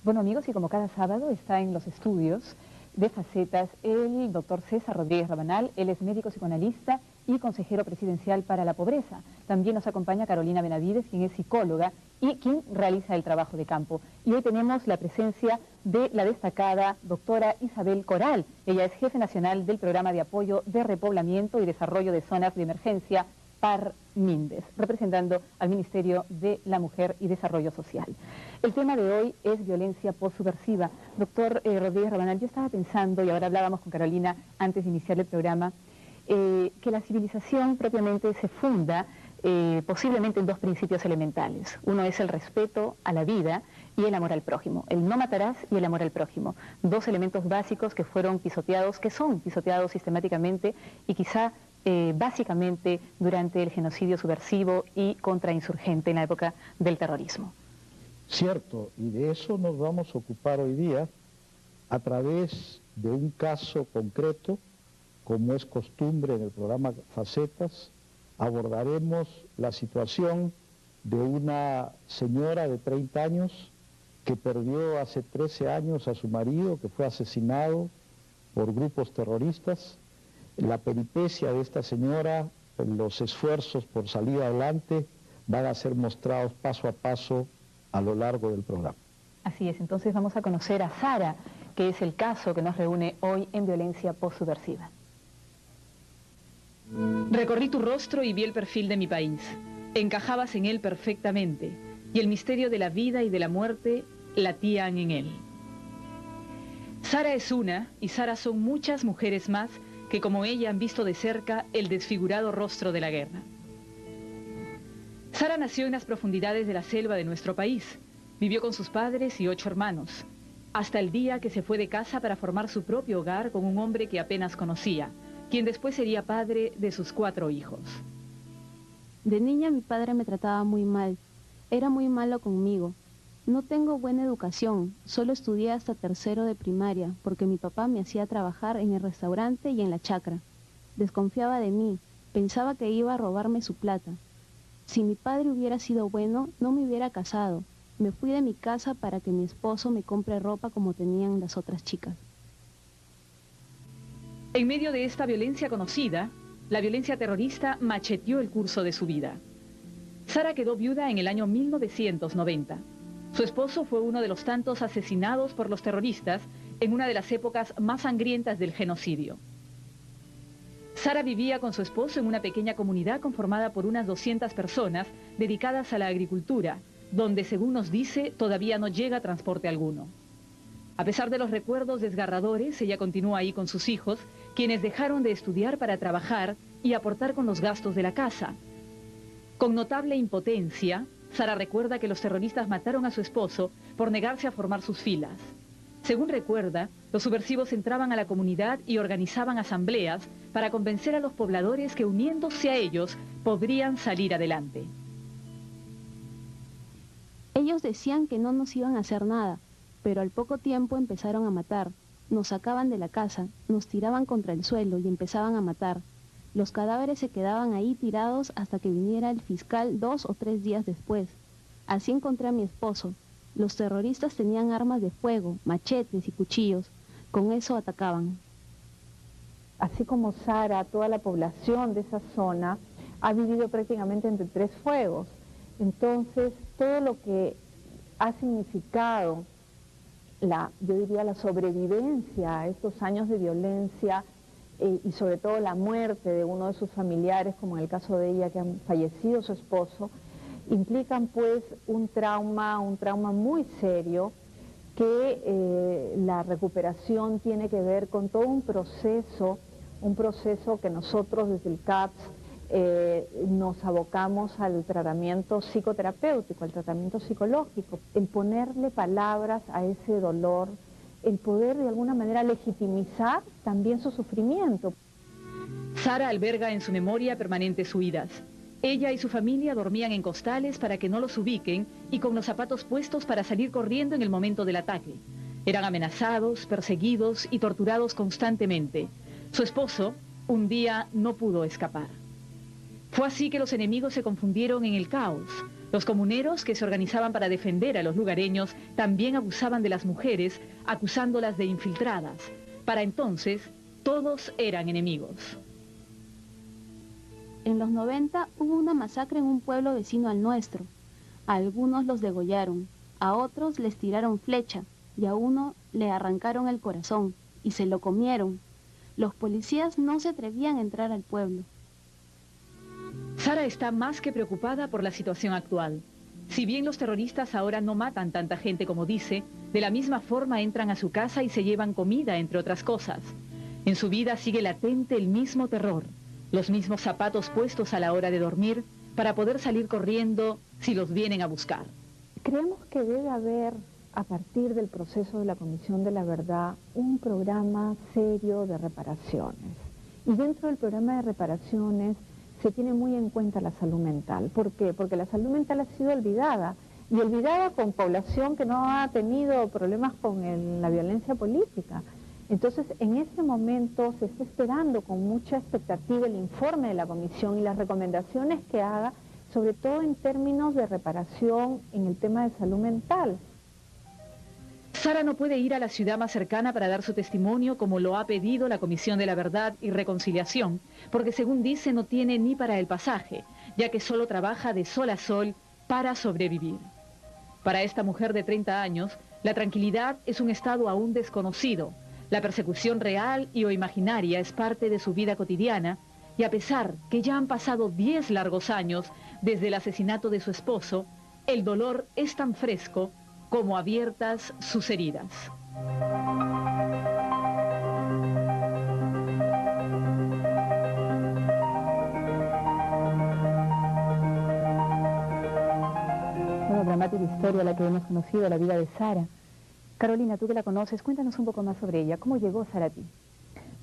Bueno amigos, y como cada sábado está en los estudios de Facetas el doctor César Rodríguez Rabanal. Él es médico psicoanalista y consejero presidencial para la pobreza. También nos acompaña Carolina Benavides, quien es psicóloga y quien realiza el trabajo de campo. Y hoy tenemos la presencia de la destacada doctora Isabel Coral. Ella es jefe nacional del Programa de Apoyo de Repoblamiento y Desarrollo de Zonas de Emergencia PAR-MINDES, representando al Ministerio de la Mujer y Desarrollo Social. El tema de hoy es violencia postsubversiva. Doctor Rodríguez Rabanal, yo estaba pensando, y ahora hablábamos con Carolina antes de iniciar el programa, que la civilización propiamente se funda posiblemente en dos principios elementales. Uno es el respeto a la vida y el amor al prójimo. El no matarás y el amor al prójimo. Dos elementos básicos que fueron pisoteados, que son pisoteados sistemáticamente y quizá básicamente durante el genocidio subversivo y contrainsurgente en la época del terrorismo. Cierto, y de eso nos vamos a ocupar hoy día a través de un caso concreto, como es costumbre en el programa Facetas. Abordaremos la situación de una señora de 30 años que perdió hace 13 años a su marido, que fue asesinado por grupos terroristas. La peripecia de esta señora, los esfuerzos por salir adelante, van a ser mostrados paso a paso a lo largo del programa. Así es, entonces vamos a conocer a Sara, que es el caso que nos reúne hoy en violencia postsubversiva. Recorrí tu rostro y vi el perfil de mi país. Encajabas en él perfectamente, y el misterio de la vida y de la muerte latían en él. Sara es una, y Sara son muchas mujeres más que como ella han visto de cerca el desfigurado rostro de la guerra. Sara nació en las profundidades de la selva de nuestro país. Vivió con sus padres y 8 hermanos, hasta el día que se fue de casa para formar su propio hogar con un hombre que apenas conocía, quien después sería padre de sus 4 hijos. De niña mi padre me trataba muy mal. Era muy malo conmigo. No tengo buena educación, solo estudié hasta 3º de primaria, porque mi papá me hacía trabajar en el restaurante y en la chacra. Desconfiaba de mí, pensaba que iba a robarme su plata. Si mi padre hubiera sido bueno, no me hubiera casado. Me fui de mi casa para que mi esposo me compre ropa como tenían las otras chicas. En medio de esta violencia conocida, la violencia terrorista macheteó el curso de su vida. Sara quedó viuda en el año 1990. Su esposo fue uno de los tantos asesinados por los terroristas en una de las épocas más sangrientas del genocidio. Sara vivía con su esposo en una pequeña comunidad conformada por unas 200 personas dedicadas a la agricultura, donde, según nos dice, todavía no llega transporte alguno. A pesar de los recuerdos desgarradores, ella continúa ahí con sus hijos, quienes dejaron de estudiar para trabajar y aportar con los gastos de la casa. Con notable impotencia, Sara recuerda que los terroristas mataron a su esposo por negarse a formar sus filas. Según recuerda, los subversivos entraban a la comunidad y organizaban asambleas para convencer a los pobladores que uniéndose a ellos podrían salir adelante. Ellos decían que no nos iban a hacer nada, pero al poco tiempo empezaron a matar. Nos sacaban de la casa, nos tiraban contra el suelo y empezaban a matar. Los cadáveres se quedaban ahí tirados hasta que viniera el fiscal 2 o 3 días después. Así encontré a mi esposo. Los terroristas tenían armas de fuego, machetes y cuchillos. Con eso atacaban. Así como Sara, toda la población de esa zona ha vivido prácticamente entre 3 fuegos. Entonces, todo lo que ha significado yo diría la sobrevivencia a estos años de violencia y sobre todo la muerte de uno de sus familiares, como en el caso de ella que ha fallecido su esposo, implican pues un trauma muy serio que la recuperación tiene que ver con todo un proceso que nosotros desde el CAPS nos abocamos al tratamiento psicoterapéutico, al tratamiento psicológico, el ponerle palabras a ese dolor, el poder de alguna manera legitimizar también su sufrimiento. Sara alberga en su memoria permanentes huidas. Ella y su familia dormían en costales para que no los ubiquen y con los zapatos puestos para salir corriendo en el momento del ataque. Eran amenazados, perseguidos y torturados constantemente. Su esposo, un día, no pudo escapar. Fue así que los enemigos se confundieron en el caos. Los comuneros que se organizaban para defender a los lugareños también abusaban de las mujeres, acusándolas de infiltradas. Para entonces, todos eran enemigos. En los 90 hubo una masacre en un pueblo vecino al nuestro. A algunos los degollaron, a otros les tiraron flecha y a uno le arrancaron el corazón y se lo comieron. Los policías no se atrevían a entrar al pueblo. Sara está más que preocupada por la situación actual. Si bien los terroristas ahora no matan tanta gente como dice, de la misma forma entran a su casa y se llevan comida, entre otras cosas. En su vida sigue latente el mismo terror, los mismos zapatos puestos a la hora de dormir para poder salir corriendo si los vienen a buscar. Creemos que debe haber, a partir del proceso de la Comisión de la Verdad, un programa serio de reparaciones. Y dentro del programa de reparaciones se tiene muy en cuenta la salud mental. ¿Por qué? Porque la salud mental ha sido olvidada, y olvidada con población que no ha tenido problemas con la violencia política. Entonces, en este momento se está esperando con mucha expectativa el informe de la Comisión y las recomendaciones que haga, sobre todo en términos de reparación en el tema de salud mental. Sara no puede ir a la ciudad más cercana para dar su testimonio como lo ha pedido la Comisión de la Verdad y Reconciliación, porque según dice no tiene ni para el pasaje, ya que solo trabaja de sol a sol para sobrevivir. Para esta mujer de 30 años, la tranquilidad es un estado aún desconocido. La persecución real y o imaginaria es parte de su vida cotidiana, y a pesar que ya han pasado 10 largos años desde el asesinato de su esposo, el dolor es tan fresco como abiertas sus heridas. Una dramática historia la que hemos conocido, la vida de Sara. Carolina, tú que la conoces, cuéntanos un poco más sobre ella. ¿Cómo llegó Sara a ti?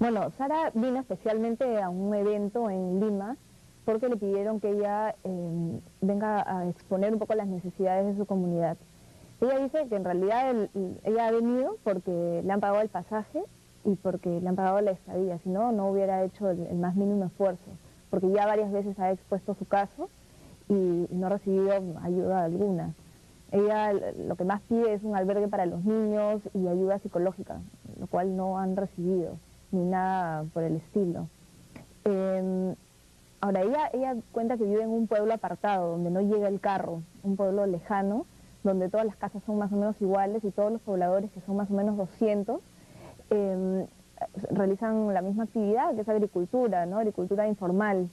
Bueno, Sara vino especialmente a un evento en Lima porque le pidieron que ella venga a exponer un poco las necesidades de su comunidad. Ella dice que en realidad ella ha venido porque le han pagado el pasaje y porque le han pagado la estadía, si no, no hubiera hecho el más mínimo esfuerzo, porque ya varias veces ha expuesto su caso y no ha recibido ayuda alguna. Ella lo que más pide es un albergue para los niños y ayuda psicológica, lo cual no han recibido, ni nada por el estilo. Ahora, ella cuenta que vive en un pueblo apartado, donde no llega el carro, un pueblo lejano, donde todas las casas son más o menos iguales y todos los pobladores, que son más o menos 200, realizan la misma actividad, que es agricultura, ¿no? Agricultura informal.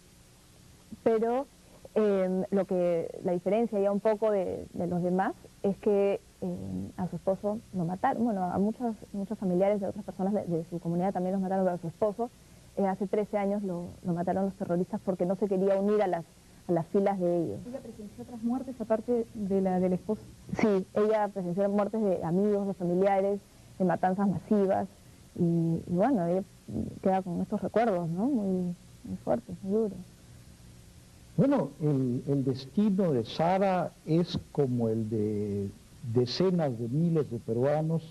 Pero la diferencia ya un poco de los demás es que a su esposo lo mataron. Bueno, a muchos familiares de otras personas de su comunidad también los mataron, pero a su esposo hace 13 años lo mataron los terroristas porque no se quería unir a las filas de ellos. ¿Ella presenció otras muertes aparte de la del esposo? Sí, ella presenció muertes de amigos, de familiares, de matanzas masivas, y bueno, ella queda con estos recuerdos, ¿no? Muy fuertes, muy duros. Bueno, el destino de Sara es como el de decenas de miles de peruanos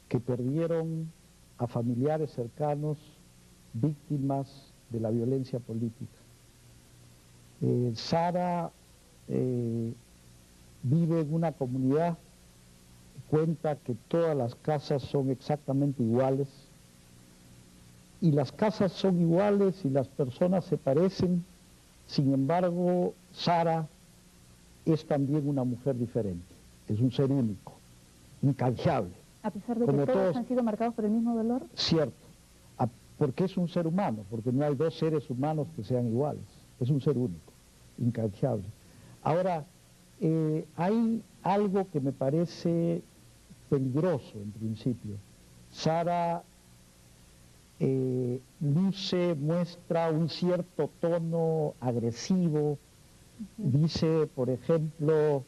que perdieron a familiares cercanos víctimas de la violencia política. Sara vive en una comunidad que cuenta que todas las casas son exactamente iguales, y las casas son iguales y las personas se parecen. Sin embargo, Sara es también una mujer diferente, es un ser único, incanjeable. A pesar de que todos han sido marcados por el mismo dolor. Cierto, porque es un ser humano, porque no hay dos seres humanos que sean iguales, es un ser único, incanjeable. Ahora, hay algo que me parece peligroso en principio. Sara muestra un cierto tono agresivo, dice, por ejemplo,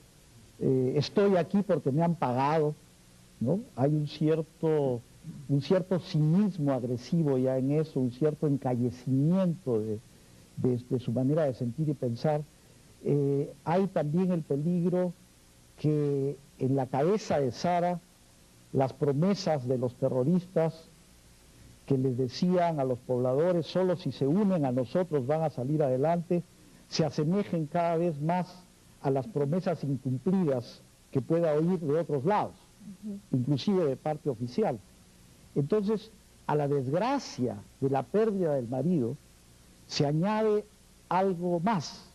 estoy aquí porque me han pagado, ¿no? Hay un cierto cinismo agresivo ya en eso, un cierto encallecimiento de su manera de sentir y pensar. Hay también el peligro que en la cabeza de Sara las promesas de los terroristas que les decían a los pobladores, solo si se unen a nosotros van a salir adelante, se asemejen cada vez más a las promesas incumplidas que pueda oír de otros lados, inclusive de parte oficial. Entonces, a la desgracia de la pérdida del marido se añade algo más,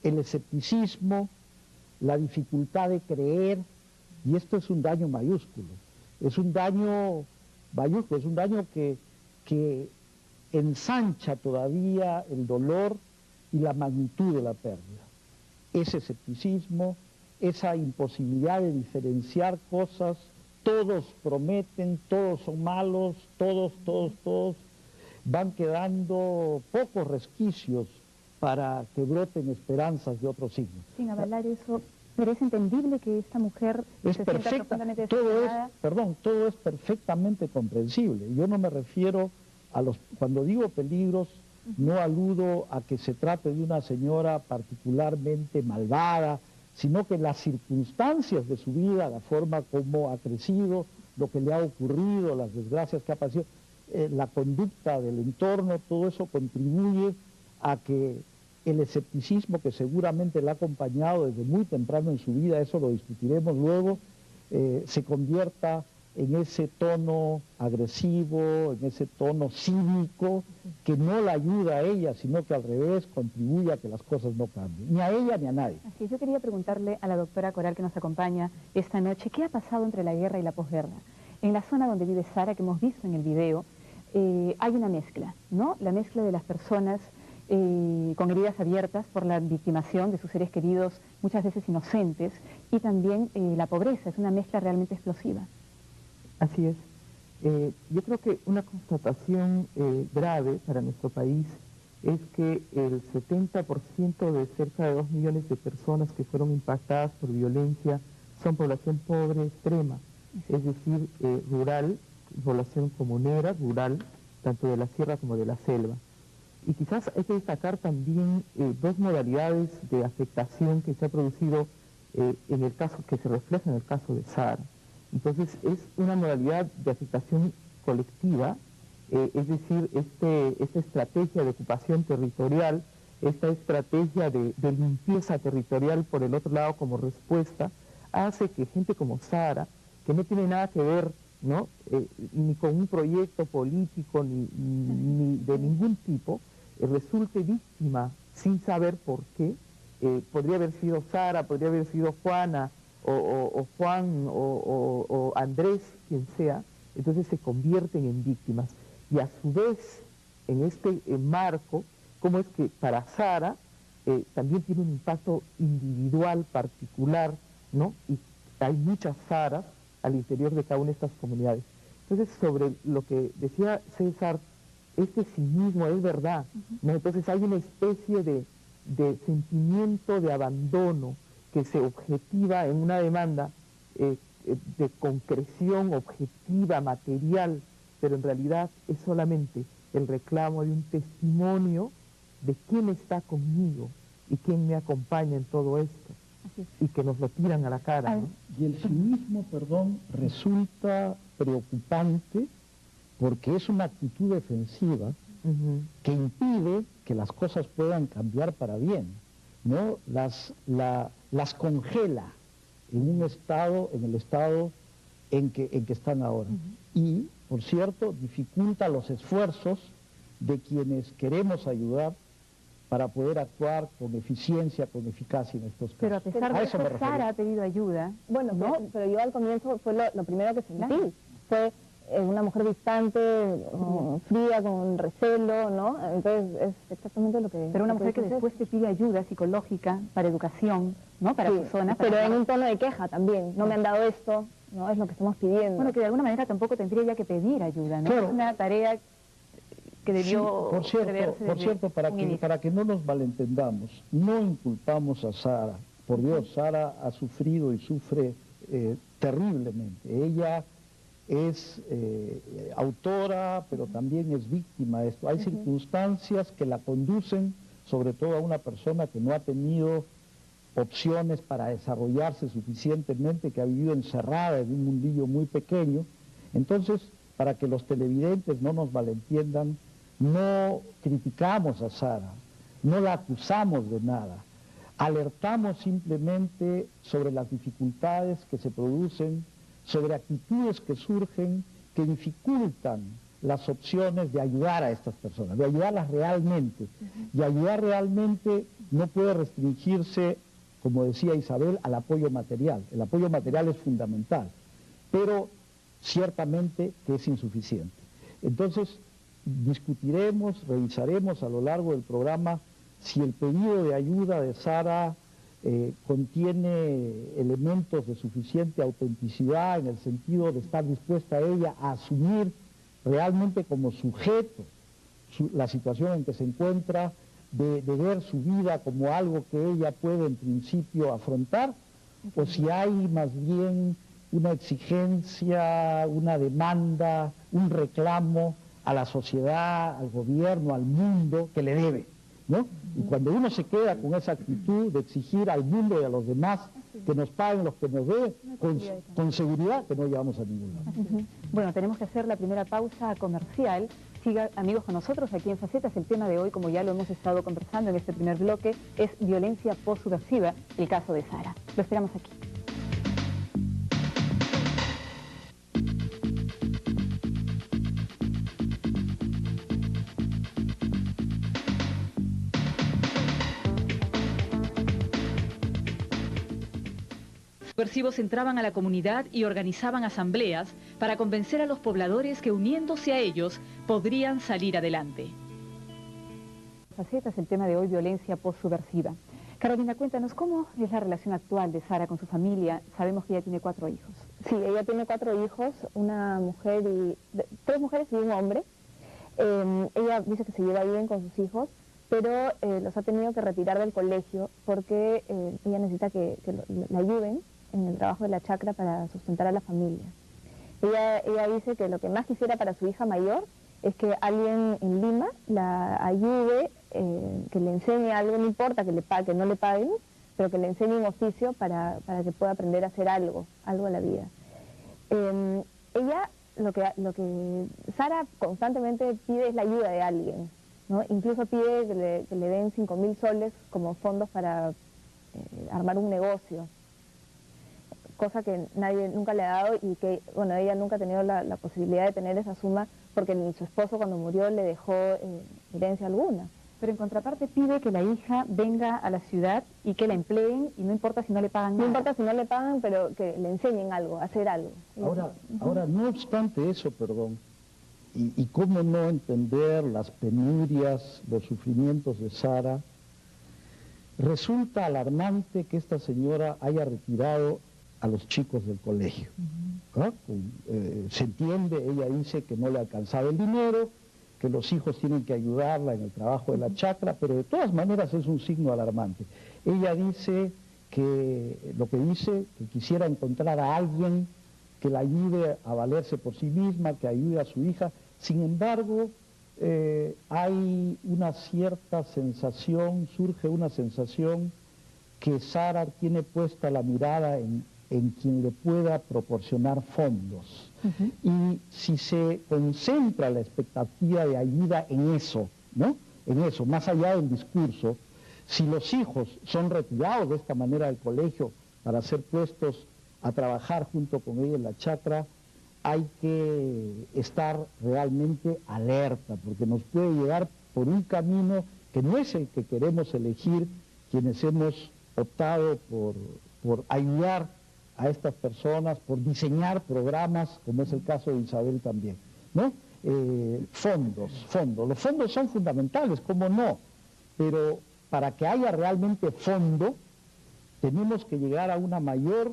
el escepticismo, la dificultad de creer, y esto es un daño mayúsculo, es un daño mayúsculo, es un daño que ensancha todavía el dolor y la magnitud de la pérdida. Ese escepticismo, esa imposibilidad de diferenciar cosas, todos prometen, todos son malos, todos, van quedando pocos resquicios para que broten esperanzas de otro signo. Sin avalar eso, pero es entendible que esta mujer es se perfecta, sienta profundamente decepcionada. todo es perfectamente comprensible. Yo no me refiero a cuando digo peligros, no aludo a que se trate de una señora particularmente malvada, sino que las circunstancias de su vida, la forma como ha crecido, lo que le ha ocurrido, las desgracias que ha pasado, la conducta del entorno, todo eso contribuye a que el escepticismo que seguramente le ha acompañado desde muy temprano en su vida, eso lo discutiremos luego, se convierta en ese tono agresivo, en ese tono cínico, que no la ayuda a ella, sino que al revés contribuye a que las cosas no cambien, ni a ella ni a nadie. Así es, yo quería preguntarle a la doctora Coral, que nos acompaña esta noche, ¿qué ha pasado entre la guerra y la posguerra? En la zona donde vive Sara, que hemos visto en el video, hay una mezcla, ¿no? La mezcla de las personas con heridas abiertas por la victimación de sus seres queridos, muchas veces inocentes, y también la pobreza, es una mezcla realmente explosiva. Así es. Yo creo que una constatación grave para nuestro país es que el 70% de cerca de 2 millones de personas que fueron impactadas por violencia son población pobre extrema, es decir, rural, población comunera, rural, tanto de la sierra como de la selva. Y quizás hay que destacar también dos modalidades de afectación que se ha producido en el caso, que se refleja en el caso de Sara. Entonces es una modalidad de afectación colectiva, es decir, esta estrategia de ocupación territorial, esta estrategia de limpieza territorial por el otro lado como respuesta, hace que gente como Sara, que no tiene nada que ver, ¿no? Ni con un proyecto político ni de ningún tipo, resulte víctima sin saber por qué. Podría haber sido Sara, podría haber sido Juana, o Juan, o Andrés, quien sea, entonces se convierten en víctimas. Y a su vez, en este marco, ¿cómo es que para Sara también tiene un impacto individual, particular, ¿no? Y hay muchas Saras al interior de cada una de estas comunidades. Entonces, sobre lo que decía César, este cinismo es verdad, ¿no? Entonces hay una especie de sentimiento de abandono que se objetiva en una demanda de concreción objetiva, material, pero en realidad es solamente el reclamo de un testimonio de quién está conmigo y quién me acompaña en todo esto, y que nos lo tiran a la cara, ¿no? Y el cinismo, perdón, resulta preocupante porque es una actitud defensiva que impide que las cosas puedan cambiar para bien, ¿no? Las congela en el estado en que están ahora. Y, por cierto, dificulta los esfuerzos de quienes queremos ayudar para poder actuar con eficiencia, con eficacia en estos casos. Pero a pesar de eso, Sara ha pedido ayuda. Bueno, ¿no? pero yo al comienzo fue lo primero que sentí. Fue una mujer distante, fría, con recelo, ¿no? Entonces es exactamente lo que... Pero una mujer que después te pide ayuda psicológica para educación, ¿no? Para personas. Pero en un tono de queja también. No me han dado esto, ¿no? Es lo que estamos pidiendo. Bueno, que de alguna manera tampoco tendría ya que pedir ayuda, ¿no? Claro. Es una tarea que debió preverse por cierto, para que no nos malentendamos, no inculpamos a Sara. Por Dios, Sara ha sufrido y sufre terriblemente. Ella es autora, pero también es víctima de esto. Hay circunstancias que la conducen, sobre todo a una persona que no ha tenido opciones para desarrollarse suficientemente, que ha vivido encerrada en un mundillo muy pequeño. Entonces, para que los televidentes no nos malentiendan, no criticamos a Sara, no la acusamos de nada. alertamos simplemente sobre las dificultades que se producen, sobre actitudes que surgen, que dificultan las opciones de ayudar a estas personas, de ayudarlas realmente. Y ayudar realmente no puede restringirse, como decía Isabel, al apoyo material. El apoyo material es fundamental, pero ciertamente que es insuficiente. Entonces, discutiremos, revisaremos a lo largo del programa si el pedido de ayuda de Sara contiene elementos de suficiente autenticidad en el sentido de estar dispuesta ella a asumir realmente como sujeto la situación en que se encuentra, de ver su vida como algo que ella puede en principio afrontar, o si hay más bien una exigencia, una demanda, un reclamo a la sociedad, al gobierno, al mundo que le debe, ¿no? Y cuando uno se queda con esa actitud de exigir al mundo y a los demás que nos paguen los que nos deben, con seguridad que no llevamos a ningún lado. Bueno, tenemos que hacer la primera pausa comercial. Siga, amigos, con nosotros aquí en Facetas. El tema de hoy, como ya lo hemos estado conversando en este primer bloque, es violencia postsubversiva, el caso de Sara. Lo esperamos aquí. Subversivos entraban a la comunidad y organizaban asambleas para convencer a los pobladores que uniéndose a ellos podrían salir adelante. Facetas, el tema de hoy, violencia postsubversiva. Carolina, cuéntanos, ¿cómo es la relación actual de Sara con su familia? Sabemos que ella tiene 4 hijos. Sí, ella tiene 4 hijos, una mujer y 3 mujeres y un hombre. Ella dice que se lleva bien con sus hijos, pero los ha tenido que retirar del colegio porque ella necesita que la ayuden en el trabajo de la chacra para sustentar a la familia. Ella dice que lo que más quisiera para su hija mayor es que alguien en Lima la ayude, que le enseñe algo, no importa que no le paguen, pero que le enseñe un oficio para que pueda aprender a hacer algo a la vida. Ella, lo que Sara constantemente pide es la ayuda de alguien, ¿no? Incluso pide que le den 5.000 soles como fondos para armar un negocio, cosa que nadie nunca le ha dado y que, bueno, ella nunca ha tenido la posibilidad de tener esa suma porque ni su esposo cuando murió le dejó herencia alguna. Pero en contraparte pide que la hija venga a la ciudad y que la empleen y no importa si no le pagan nada. No importa si no le pagan, pero que le enseñen algo, a hacer algo. Ahora, no obstante eso, perdón, y cómo no entender las penurias, los sufrimientos de Sara, resulta alarmante que esta señora haya retirado a los chicos del colegio. ¿Ah? Se entiende, ella dice que no le alcanzaba el dinero, que los hijos tienen que ayudarla en el trabajo de la chacra, pero de todas maneras es un signo alarmante. Ella dice que quisiera encontrar a alguien que la ayude a valerse por sí misma, que ayude a su hija. Sin embargo, hay una cierta sensación, surge una sensación que Sara tiene puesta la mirada en quien le pueda proporcionar fondos. Y si se concentra la expectativa de ayuda en eso, ¿no? En eso, más allá del discurso, si los hijos son retirados de esta manera del colegio para ser puestos a trabajar junto con ella en la chacra, hay que estar realmente alerta, porque nos puede llevar por un camino que no es el que queremos elegir quienes hemos optado por ayudar a estas personas, por diseñar programas, como es el caso de Isabel también, ¿no? Fondos. Los fondos son fundamentales, ¿cómo no? Pero para que haya realmente fondo, tenemos que llegar a una mayor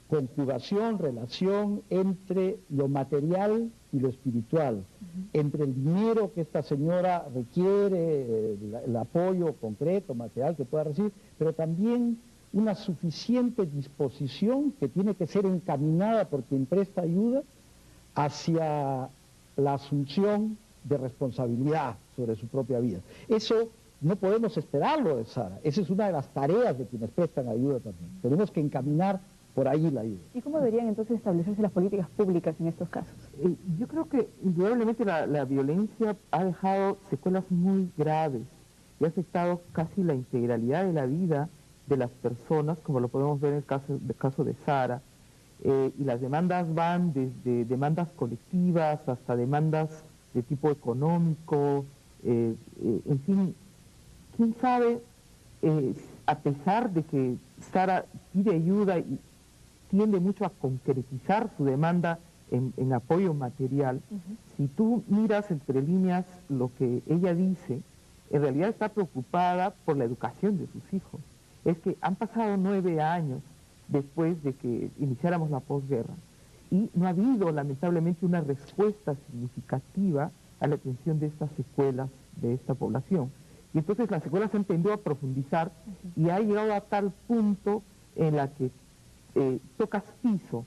conjugación, relación entre lo material y lo espiritual, entre el dinero que esta señora requiere, el apoyo concreto, material que pueda recibir, pero también una suficiente disposición que tiene que ser encaminada por quien presta ayuda hacia la asunción de responsabilidad sobre su propia vida. Eso no podemos esperarlo de Sara, esa es una de las tareas de quienes prestan ayuda también. Tenemos que encaminar por ahí la ayuda. ¿Y cómo deberían entonces establecerse las políticas públicas en estos casos? Yo creo que indudablemente la violencia ha dejado secuelas muy graves y ha afectado casi la integralidad de la vida de las personas, como lo podemos ver en el caso de Sara, y las demandas van desde demandas colectivas hasta demandas de tipo económico, en fin, quién sabe, a pesar de que Sara pide ayuda y tiende mucho a concretizar su demanda en apoyo material, si tú miras entre líneas lo que ella dice, en realidad está preocupada por la educación de sus hijos. Es que han pasado 9 años después de que iniciáramos la posguerra y no ha habido lamentablemente una respuesta significativa a la atención de estas secuelas de esta población. Y entonces las secuelas han tendido a profundizar y ha llegado a tal punto en la que tocas piso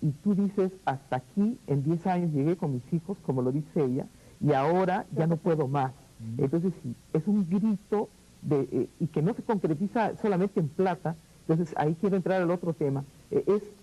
y tú dices, hasta aquí, en 10 años llegué con mis hijos, como lo dice ella, y ahora ya no puedo más. Entonces sí, es un grito y que no se concretiza solamente en plata. Entonces ahí quiero entrar al otro tema.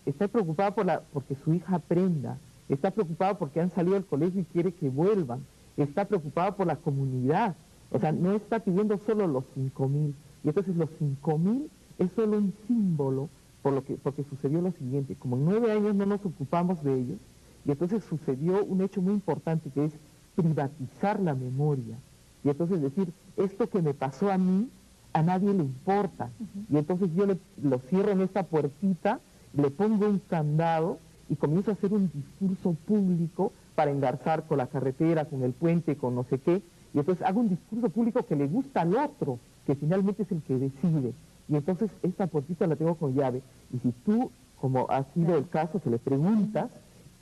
Está preocupada porque su hija aprenda, está preocupada porque han salido del colegio y quiere que vuelvan, está preocupada por la comunidad, o sea, no está pidiendo solo los 5.000, y entonces los 5.000 es solo un símbolo porque sucedió lo siguiente: como en 9 años no nos ocupamos de ellos, y entonces sucedió un hecho muy importante que es privatizar la memoria, y entonces decir, esto que me pasó a mí, a nadie le importa, y entonces yo lo cierro en esta puertita, le pongo un candado y comienzo a hacer un discurso público para engarzar con la carretera, con el puente, con no sé qué, y entonces hago un discurso público que le gusta al otro, que finalmente es el que decide, y entonces esta puertita la tengo con llave, y si tú, como ha sido el caso, se le preguntas,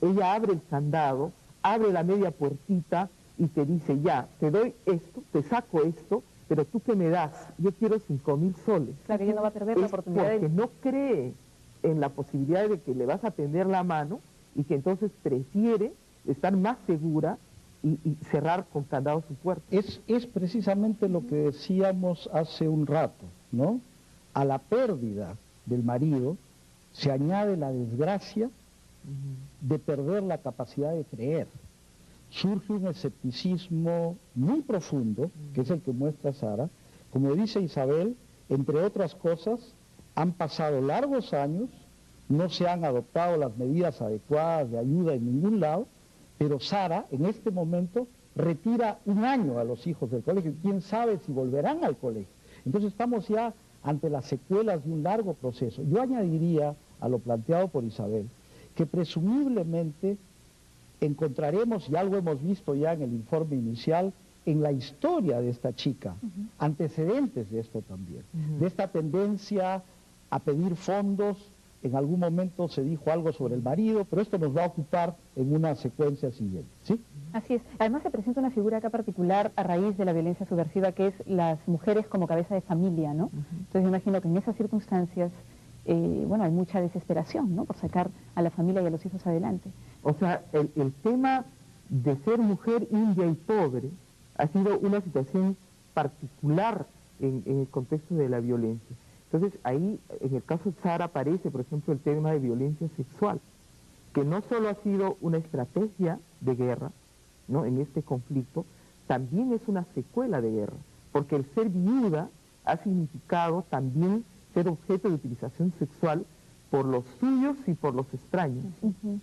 ella abre el candado, abre la media puertita y te dice, ya, te doy esto, te saco esto, pero tú ¿qué me das? Yo quiero 5.000 soles. Claro, ella no va a perder la oportunidad porque no cree en la posibilidad de que le vas a tender la mano y que entonces prefiere estar más segura y cerrar con candado su puerta. Es precisamente lo que decíamos hace un rato, ¿no? A la pérdida del marido se añade la desgracia de perder la capacidad de creer. Surge un escepticismo muy profundo, que es el que muestra Sara. Como dice Isabel, entre otras cosas, han pasado largos años, no se han adoptado las medidas adecuadas de ayuda en ningún lado, pero Sara en este momento retira 1 año a los hijos del colegio. ¿Quién sabe si volverán al colegio? Entonces estamos ya ante las secuelas de un largo proceso. Yo añadiría a lo planteado por Isabel, que presumiblemente encontraremos, y algo hemos visto ya en el informe inicial, en la historia de esta chica, antecedentes de esto también, de esta tendencia a pedir fondos. En algún momento se dijo algo sobre el marido, pero esto nos va a ocupar en una secuencia siguiente, ¿sí? Así es. Además se presenta una figura acá particular a raíz de la violencia subversiva, que es las mujeres como cabeza de familia, ¿no? Entonces me imagino que en esas circunstancias, bueno, hay mucha desesperación, ¿no?, por sacar a la familia y a los hijos adelante. O sea, el tema de ser mujer india y pobre ha sido una situación particular en el contexto de la violencia. Entonces ahí, en el caso de Sara, aparece, por ejemplo, el tema de violencia sexual, que no solo ha sido una estrategia de guerra, ¿no?, en este conflicto, también es una secuela de guerra, porque el ser viuda ha significado también ser objeto de utilización sexual por los suyos y por los extraños.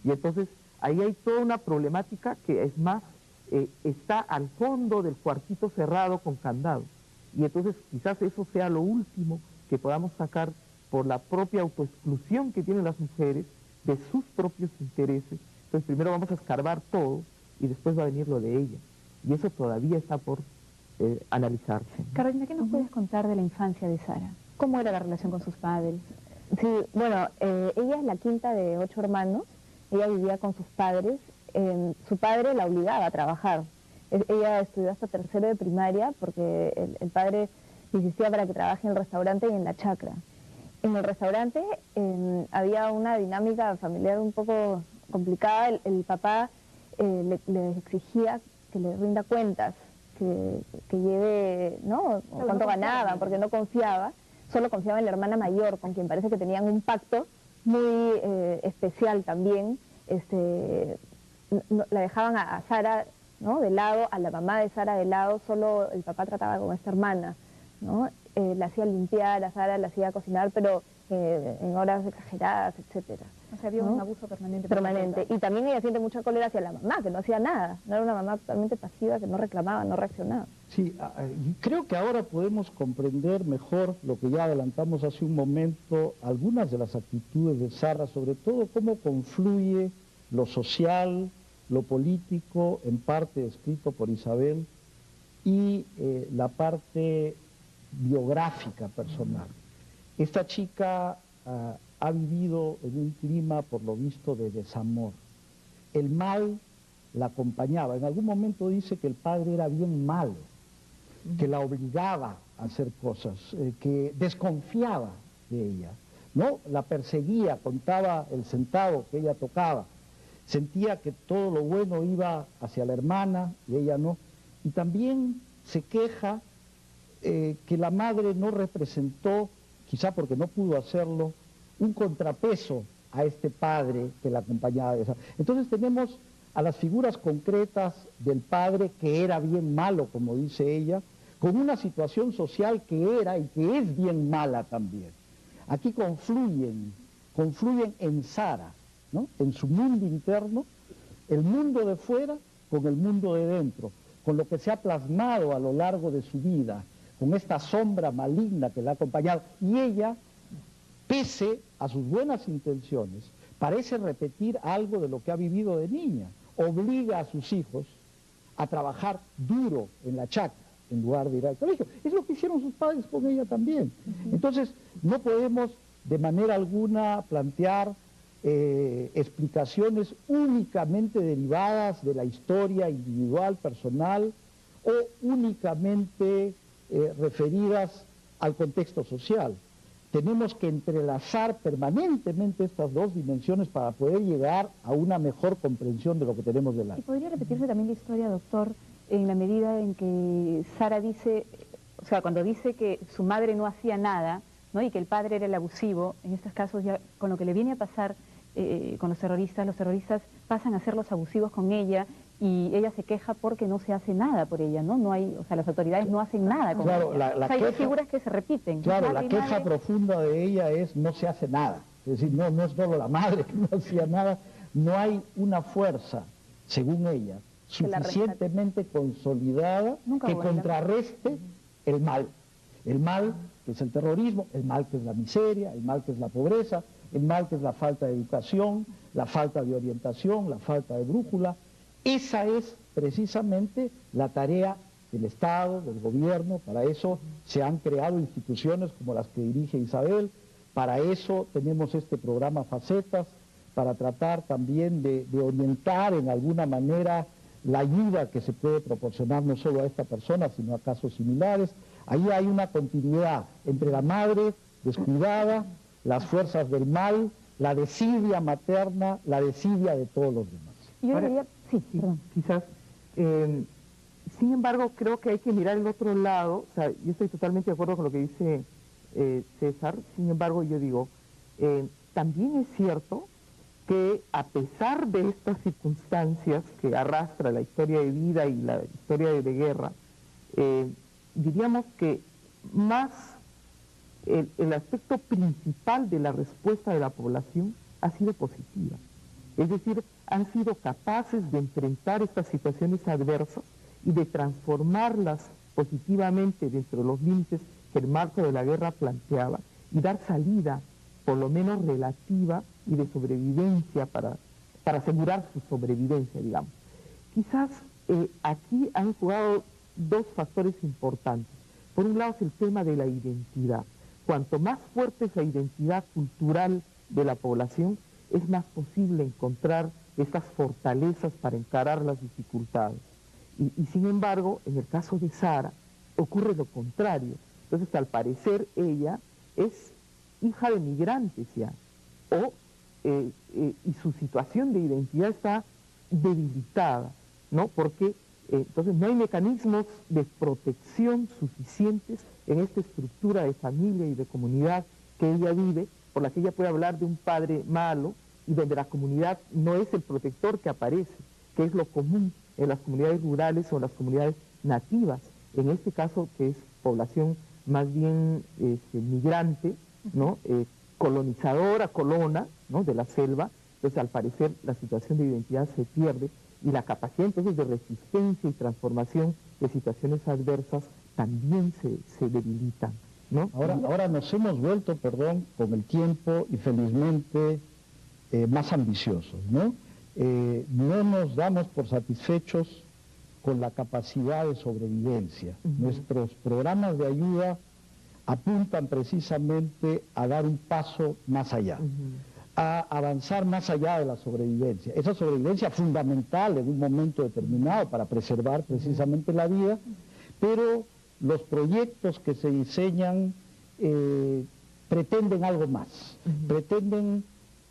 Y entonces ahí hay toda una problemática que, es más, está al fondo del cuartito cerrado con candado. Y entonces quizás eso sea lo último que podamos sacar por la propia autoexclusión que tienen las mujeres de sus propios intereses. Entonces primero vamos a escarbar todo y después va a venir lo de ella. Y eso todavía está por analizarse. Carolina, ¿qué nos puedes contar de la infancia de Sara? ¿Cómo era la relación con sus padres? Sí, bueno, ella es la quinta de 8 hermanos, ella vivía con sus padres, su padre la obligaba a trabajar. Ella estudió hasta 3º de primaria porque el padre insistía para que trabaje en el restaurante y en la chacra. En el restaurante había una dinámica familiar un poco complicada. El papá le exigía que le rinda cuentas, que lleve, ¿no?, cuánto ganaba, porque no confiaba. Solo confiaba en la hermana mayor, con quien parece que tenían un pacto muy especial también. La dejaban a Sara, ¿no?, de lado, a la mamá de Sara de lado, solo el papá trataba con esta hermana, ¿no? la hacía limpiar, a Sara la hacía cocinar, pero en horas exageradas, etcétera. O sea, había un abuso permanente. Permanente. Y también ella siente mucha cólera hacia la mamá, que no hacía nada. No era una mamá totalmente pasiva, que no reclamaba, no reaccionaba. Sí, creo que ahora podemos comprender mejor lo que ya adelantamos hace un momento, algunas de las actitudes de Sara, sobre todo cómo confluye lo social, lo político, en parte escrito por Isabel, y la parte biográfica personal. Esta chica ha vivido en un clima, por lo visto, de desamor. El mal la acompañaba. En algún momento dice que el padre era bien malo, que la obligaba a hacer cosas, que desconfiaba de ella, ¿no? La perseguía, contaba el centavo que ella tocaba. Sentía que todo lo bueno iba hacia la hermana y ella no. Y también se queja que la madre no representó, quizá porque no pudo hacerlo, un contrapeso a este padre que la acompañaba. Entonces tenemos a las figuras concretas del padre, que era bien malo, como dice ella, con una situación social que era y que es bien mala también. Aquí confluyen en Sara, ¿no? En su mundo interno, el mundo de fuera con el mundo de dentro, con lo que se ha plasmado a lo largo de su vida, con esta sombra maligna que la ha acompañado. Y ella, pese a sus buenas intenciones, parece repetir algo de lo que ha vivido de niña. Obliga a sus hijos a trabajar duro en la chacra, en lugar de ir al colegio. Es lo que hicieron sus padres con ella también. Entonces, no podemos de manera alguna plantear explicaciones únicamente derivadas de la historia individual, personal, o únicamente referidas al contexto social. Tenemos que entrelazar permanentemente estas dos dimensiones para poder llegar a una mejor comprensión de lo que tenemos delante. ¿Y podría repetirse también la historia, doctor, en la medida en que Sara dice, o sea, cuando dice que su madre no hacía nada, ¿no? Y que el padre era el abusivo, en estos casos ya con lo que le viene a pasar con los terroristas pasan a ser los abusivos con ella, y ella se queja porque no se hace nada por ella, ¿no? No hay, o sea, las autoridades no hacen nada con ella. O sea, hay figuras que se repiten. Claro, la queja profunda de ella es no se hace nada. Es decir, no es solo la madre que no hacía nada, no hay una fuerza, según ella, suficientemente consolidada que contrarreste el mal. El mal que es el terrorismo, el mal que es la miseria, el mal que es la pobreza, el mal que es la falta de educación, la falta de orientación, la falta de brújula. Esa es precisamente la tarea del Estado, del gobierno. Para eso se han creado instituciones como las que dirige Isabel, para eso tenemos este programa Facetas, para tratar también de orientar en alguna manera la ayuda que se puede proporcionar no solo a esta persona, sino a casos similares. Ahí hay una continuidad entre la madre descuidada, las fuerzas del mal, la desidia materna, la desidia de todos los demás. Yo diría, sí, quizás, sin embargo, creo que hay que mirar el otro lado. O sea, yo estoy totalmente de acuerdo con lo que dice César. Sin embargo, yo digo, también es cierto que a pesar de estas circunstancias que arrastra la historia de vida y la historia de guerra, diríamos que más el aspecto principal de la respuesta de la población ha sido positiva. Es decir, han sido capaces de enfrentar estas situaciones adversas y de transformarlas positivamente dentro de los límites que el marco de la guerra planteaba y dar salida, por lo menos relativa y de sobrevivencia, para asegurar su sobrevivencia, digamos. Quizás aquí han jugado dos factores importantes. Por un lado es el tema de la identidad. Cuanto más fuerte es la identidad cultural de la población, es más posible encontrar estas fortalezas para encarar las dificultades. Y sin embargo, en el caso de Sara, ocurre lo contrario. Entonces, al parecer, ella es hija de migrantes ya, y su situación de identidad está debilitada, ¿no? Porque entonces no hay mecanismos de protección suficientes en esta estructura de familia y de comunidad que ella vive, por la que ella puede hablar de un padre malo y donde la comunidad no es el protector que aparece, que es lo común en las comunidades rurales o en las comunidades nativas, en este caso que es población más bien migrante, ¿no? Colonizadora, colona, ¿no? De la selva. Entonces, al parecer, la situación de identidad se pierde y la capacidad entonces de resistencia y transformación de situaciones adversas también se debilitan, ¿no? Ahora nos hemos vuelto, perdón, con el tiempo y felizmente más ambiciosos, ¿no? No nos damos por satisfechos con la capacidad de sobrevivencia. Nuestros programas de ayuda apuntan precisamente a dar un paso más allá, a avanzar más allá de la sobrevivencia. Esa sobrevivencia fundamental en un momento determinado para preservar precisamente la vida, pero los proyectos que se diseñan pretenden algo más, pretenden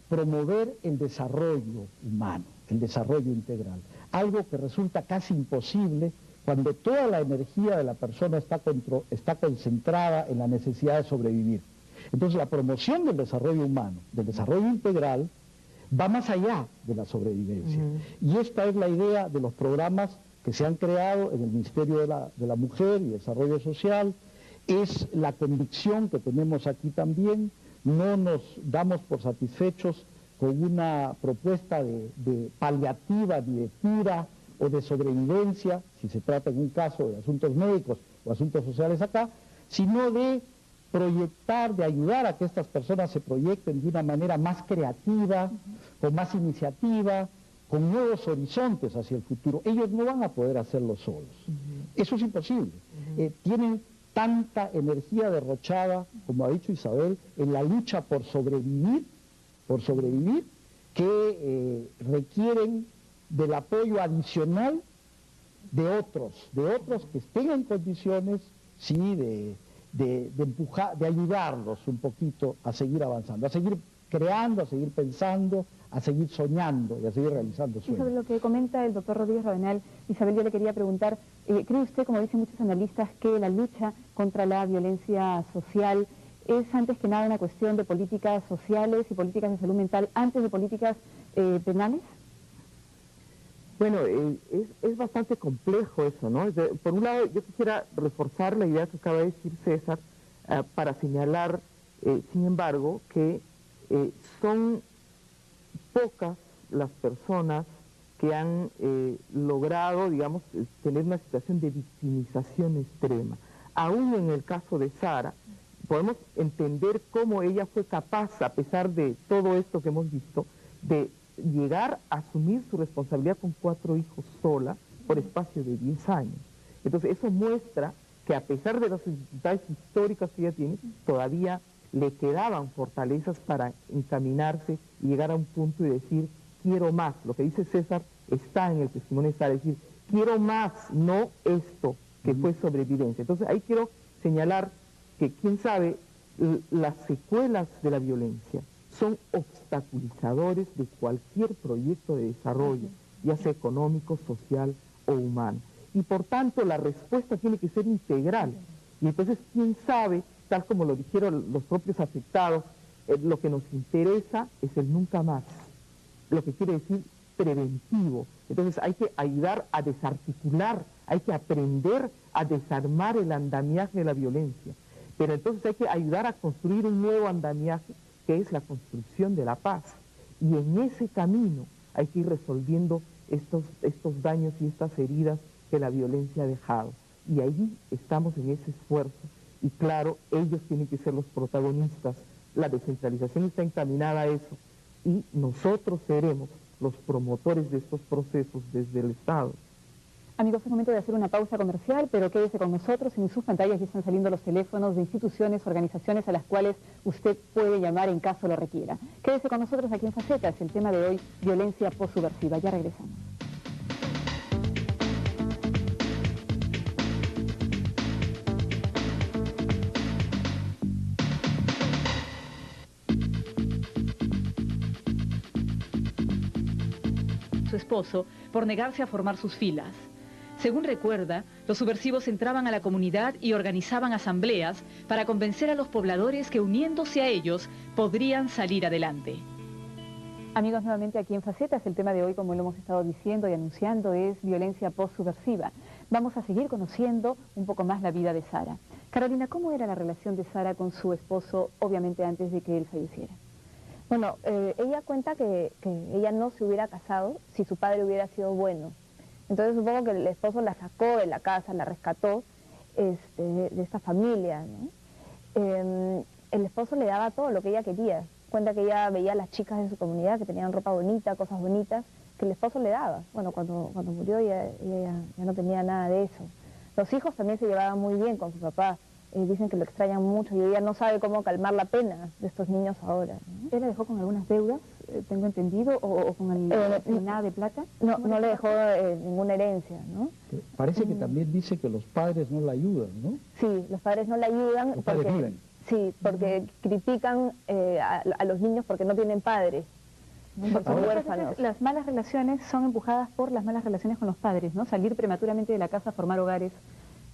promover el desarrollo humano, el desarrollo integral, algo que resulta casi imposible cuando toda la energía de la persona está concentrada en la necesidad de sobrevivir. Entonces la promoción del desarrollo humano, del desarrollo integral, va más allá de la sobrevivencia. Y esta es la idea de los programas que se han creado en el Ministerio de la Mujer y Desarrollo Social, es la convicción que tenemos aquí también. No nos damos por satisfechos con una propuesta de paliativa, ni de cura o de sobrevivencia, si se trata en un caso de asuntos médicos o asuntos sociales acá, sino de proyectar, de ayudar a que estas personas se proyecten de una manera más creativa, con más iniciativa, con nuevos horizontes hacia el futuro. Ellos no van a poder hacerlo solos. Eso es imposible. Tienen tanta energía derrochada, como ha dicho Isabel, en la lucha por sobrevivir, que requieren del apoyo adicional de otros que estén en condiciones, sí, de empujar, de ayudarlos un poquito a seguir avanzando, a seguir creando, a seguir pensando, a seguir soñando y a seguir realizando sueños. Y sobre lo que comenta el doctor Rodríguez Rabanal, Isabel, yo le quería preguntar, ¿cree usted, como dicen muchos analistas, que la lucha contra la violencia social es antes que nada una cuestión de políticas sociales y políticas de salud mental antes de políticas penales? Bueno, es bastante complejo eso, ¿no? Por un lado, yo quisiera reforzar la idea que acaba de decir César para señalar, sin embargo, que son pocas las personas que han logrado, digamos, tener una situación de victimización extrema. Aún en el caso de Sara, podemos entender cómo ella fue capaz, a pesar de todo esto que hemos visto, de llegar a asumir su responsabilidad con 4 hijos sola por espacio de 10 años. Entonces eso muestra que a pesar de las dificultades históricas que ella tiene, todavía le quedaban fortalezas para encaminarse y llegar a un punto y decir, quiero más. Lo que dice César está en el testimonio de Sara, es decir, quiero más, no esto que fue sobrevivencia. Entonces ahí quiero señalar que, quién sabe, las secuelas de la violencia son obstaculizadores de cualquier proyecto de desarrollo, ya sea económico, social o humano. Y por tanto la respuesta tiene que ser integral. Y entonces, quién sabe, tal como lo dijeron los propios afectados, lo que nos interesa es el nunca más, lo que quiere decir preventivo. Entonces hay que ayudar a desarticular, hay que aprender a desarmar el andamiaje de la violencia. Pero entonces hay que ayudar a construir un nuevo andamiaje, que es la construcción de la paz. Y en ese camino hay que ir resolviendo estos daños y estas heridas que la violencia ha dejado. Y ahí estamos en ese esfuerzo. Y claro, ellos tienen que ser los protagonistas. La descentralización está encaminada a eso. Y nosotros seremos los promotores de estos procesos desde el Estado. Amigos, es momento de hacer una pausa comercial, pero quédese con nosotros. En sus pantallas ya están saliendo los teléfonos de instituciones, organizaciones a las cuales usted puede llamar en caso lo requiera. Quédese con nosotros aquí en Facetas, el tema de hoy, violencia postsubversiva. Ya regresamos. Su esposo por negarse a formar sus filas. Según recuerda, los subversivos entraban a la comunidad y organizaban asambleas para convencer a los pobladores que uniéndose a ellos podrían salir adelante. Amigos, nuevamente aquí en Facetas, el tema de hoy, como lo hemos estado diciendo y anunciando, es violencia postsubversiva. Vamos a seguir conociendo un poco más la vida de Sara. Carolina, ¿cómo era la relación de Sara con su esposo, obviamente antes de que él falleciera? Bueno, ella cuenta que ella no se hubiera casado si su padre hubiera sido bueno. Entonces supongo que el esposo la sacó de la casa, la rescató de esta familia, ¿no? El esposo le daba todo lo que ella quería. Cuenta que ella veía a las chicas de su comunidad que tenían ropa bonita, cosas bonitas, que el esposo le daba. Bueno, cuando murió ella ya no tenía nada de eso. Los hijos también se llevaban muy bien con su papá. Dicen que lo extrañan mucho y ella no sabe cómo calmar la pena de estos niños ahora, ¿no? ¿Él la dejó con algunas deudas, tengo entendido, o con nada de plata? No le dejó ninguna herencia, ¿no? Parece que también dice que los padres no la ayudan, ¿no? Sí, los padres no la ayudan porque critican a los niños porque no tienen padres, ¿no? Porque son huérfanos. Las malas relaciones son empujadas por las malas relaciones con los padres, ¿no? Salir prematuramente de la casa, formar hogares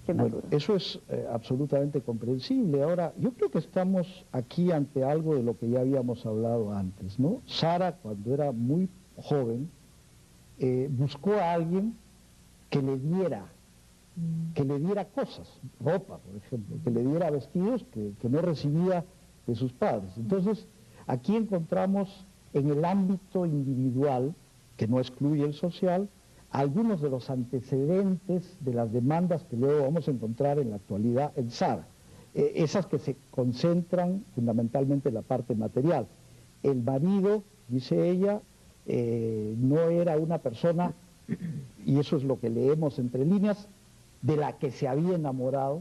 prematuros. Bueno, eso es absolutamente comprensible. Ahora, yo creo que estamos aquí ante algo de lo que ya habíamos hablado antes, ¿no? Sara, cuando era muy joven, buscó a alguien que le diera cosas, ropa, por ejemplo, que le diera vestidos que no recibía de sus padres. Entonces, aquí encontramos en el ámbito individual, que no excluye el social, algunos de los antecedentes de las demandas que luego vamos a encontrar en la actualidad en Sara, esas que se concentran fundamentalmente en la parte material. El marido, dice ella, no era una persona, y eso es lo que leemos entre líneas, de la que se había enamorado.